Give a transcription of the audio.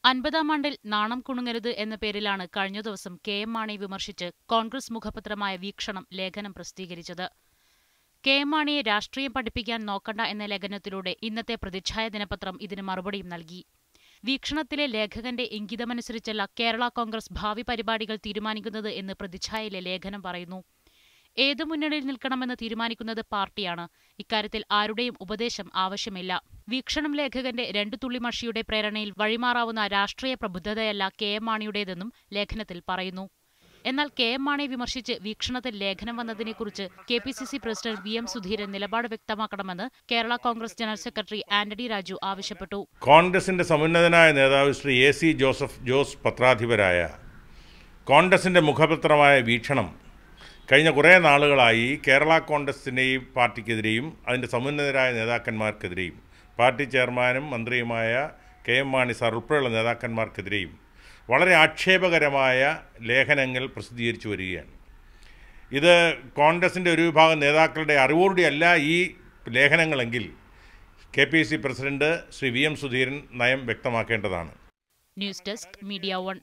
50-ാം ആണ്ടിൽ നാണം കുണുങ്ങരുത് എന്ന പേരിലാണ് കഴിഞ്ഞ ദിവസം കെ.എം. മാണിയെ വിമർശിച്ച് കോൺഗ്രസ് മുഖപത്രമായ വീക്ഷണം ലേഖനം പ്രസിദ്ധീകരിച്ചത്. കെ.എം. മാണിയെ രാഷ്ട്രീയം പഠിപ്പിക്കാൻ നോക്കണ്ട എന്ന ലേഖനത്തിലൂടെ ഇന്നത്തെ പ്രതിച്ഛായ ദിനപത്രം ഇതിന് മറുപടിയും നൽകി. വീക്ഷണത്തിലെ ലേഖകന്റെ ഇംഗിതമനുസരിച്ചല്ല കേരള കോൺഗ്രസ് ഭാവി പരിപാടികൾ തീരുമാനിക്കുന്നത് എന്ന് പ്രതിച്ഛായയിലെ ലേഖനം പറയുന്നു. ഏതു മുന്നണിയിൽ നിൽക്കണമെന്ന് തീരുമാനിക്കുന്നത് പാർട്ടിയാണ്. ഇക്കാര്യത്തിൽ ആരുടെയും ഉപദേശം ആവശ്യമില്ല. വീക്ഷണം ലേഖകന്റെ 2 തുള്ളി മഷിയുടെ പ്രേരണയിൽ വഴിമാറാവുന്ന രാഷ്ട്രീയ പ്രബുദ്ധതയല്ല കെ.എം. മാണിയുടേതെന്നും ലേഖനത്തിൽ പറയുന്നു. എന്നാൽ കെ.എം. മാണിയെ വിമർശിച്ച് വീക്ഷണത്തിൽ ലേഖനം വന്നതിനെക്കുറിച്ച് കെ.പി.സി.സി പ്രസിഡന്റ് വി.എം. സുധീരൻ നിലപാട് വ്യക്തമാക്കണമെന്ന് Kerala Congress general secretary Antony Raju ആവശ്യപ്പെട്ടു. കോൺഗ്രസിന്റെ സമുന്നതനായ നേതാവ് ശ്രീ എ.സി. ജോസ് പത്രാധിപരായ കോൺഗ്രസിന്റെ മുഖപത്രമായ വീക്ഷണം കഴിഞ്ഞ കുറേ നാളുകളായി കേരള കോൺഗ്രസിൻ്റെയും പാർട്ടിക്കെതിരെയും അതിൻ്റെ സമുന്നതരായ നേതാക്കന്മാർക്കെതിരെയും പാർട്ടി ചെയർമാനും മന്ത്രിയുമായ കെ.എം. മാണി സാർ ഉൾപ്പെടെയുള്ള നേതാക്കന്മാർക്കെതിരെയും വളരെ ആക്ഷേപകരമായ ലേഖനങ്ങൾ പ്രസിദ്ധീകരിച്ചു വരികയാണ്. ഇത് കോൺഗ്രസിൻ്റെ ഒരു വിഭാഗം നേതാക്കളുടെ അറിവോടെയല്ല ഈ ലേഖനങ്ങളെങ്കിൽ KPCC president Shri VM. Sudheeran നയം വ്യക്തമാക്കേണ്ടതാണ്. News desk media 1.